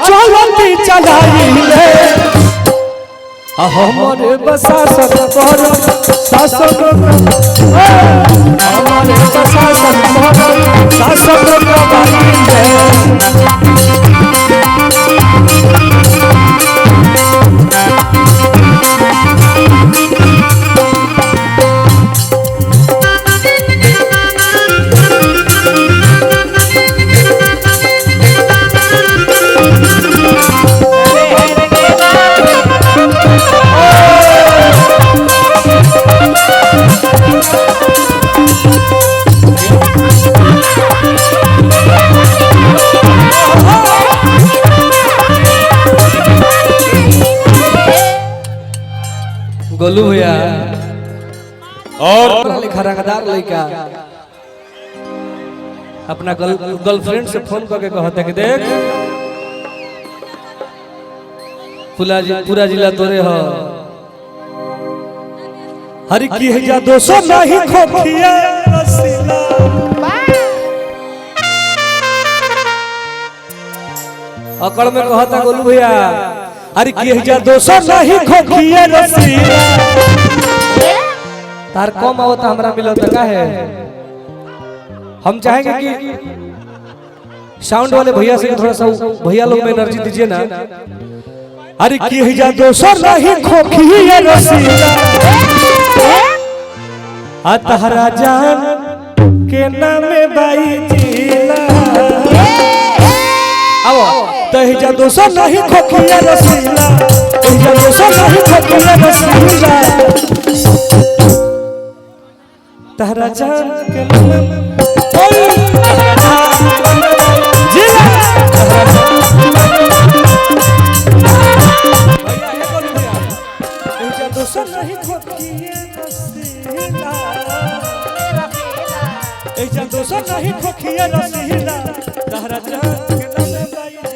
चलती चलाइले हमारे बसासन पर शासन हमारे बसासन पर शासन करवाइले गोलू भैया और खराकदार लड़का अपना गर्लफ्रेंड से फोन करके कहते कि देख पूरा जिला तोरे हो हर की है जा 200 नहीं खोखिया रसीला अकड़ में कहता गोलू भैया अरे की है जा 200 नहीं खोखिया रसीला तार कम आवता हमरा मिलो तो का है हम चाहेंगे कि साउंड वाले भैया से थोड़ा सा भैया लोग में एनर्जी दीजिए ना अरे की है जा 200 नहीं खोखिया रसीला तहरा जान के नाम बाई जिला आओ तहिजा 200 नहीं खोखिया रसीला तहिजा 200 नहीं खोखिया रसीला तहरा जान के नाम जिला तहिजा 200 नहीं खोखिया रसीला तहिजा 200 नहीं खोखिया रसीला तहरा जान के नाम बाई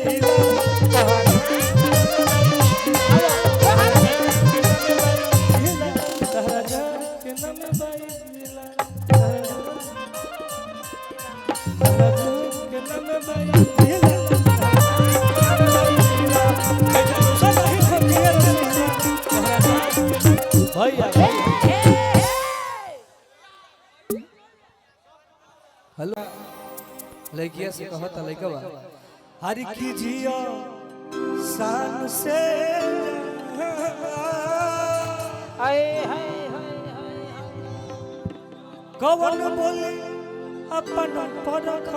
हेलो लड़किया से कहता लड़कवा हरि कीजियो शान से कवन बोले अपन परख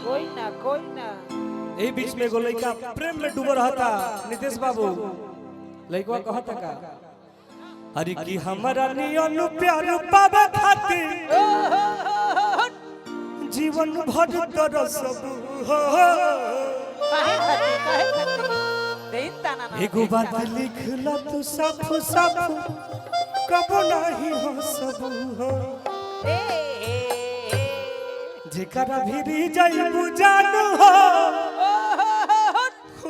कोई ना ए बीच में एगो लड़का प्रेम में डूबल रहता नितेश बाबू लड़कवा कहता का अरे की हमरा नियन प्यार पावे खातिर जीवन भर तरसब हो काहे खातिर देन ताना ना एगो बात लिखला तू साफ साफ कबो नहीं हो सब हो जेकरा भिरी जाइबू जानू हो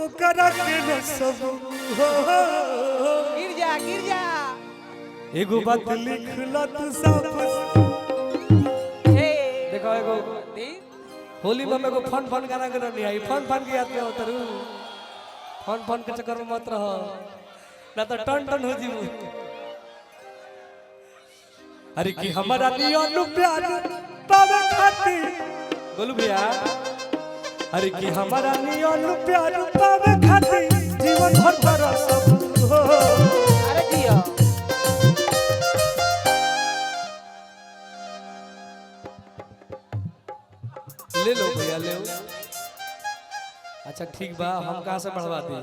ओकरा के न सब हो गिर जा एगो बात लिखला तू साफ देखो एगो होली में एगो फन गाना गाना नहीं आई फन के याद में उतरू फन के चक्कर में मत रहो ना तो टन हो जीवू अरे की हमारा नियन प्यार पावे खातिर बोलू भैया अरे की हमारा नियन प्यार पावे खातिर जीवन भर तरसब हो अरे दिया ले लो भैया ले लो अच्छा ठीक बा हम कहां से बढ़वा दी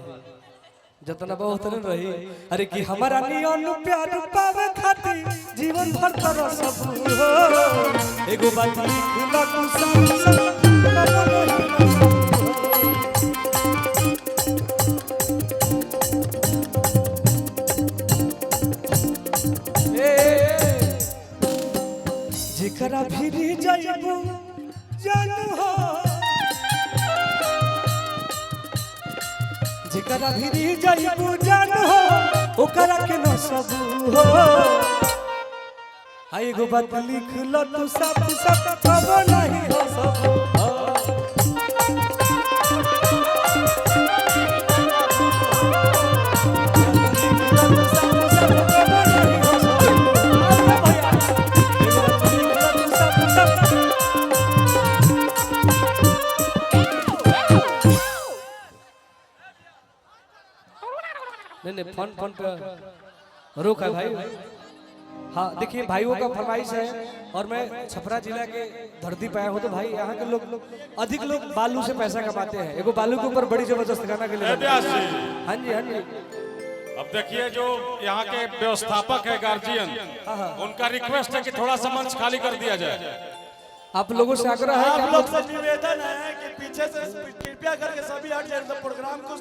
जतना बहुत न रही अरे कि हमारा नियन प्यार पावे खातिर जीवन भर तरसब हो एगो बात लिखला तू जेकरा भिरी जाइबू जानू हो जेकरा भिरी जाइबू जानू हो ओकरा के न सब हो हाय एगो बात लिखला तू साफ साफ कबो नहीं हो सब नहीं फोन फोन पे रोक है भाई। हाँ देखिए भाइयों का फरमाइश है और मैं छपरा जिला के धरती पे आया हूँ तो भाई यहाँ के लोग अधिक लोग बालू से पैसा कमाते हैं। एगो बालू के ऊपर बड़ी जबरदस्त गाना के लिए। हाँ जी हाँ जी। अब देखिए जो यहाँ के व्यवस्थापक है गार्जियन, उनका रिक्वेस्ट है कि थोड़ा सा मंच खाली कर दिया जाए। आप लोगों से आग्रह है आप लोग से निवेदन है कि पीछे से कृपया करके सभी प्रोग्राम को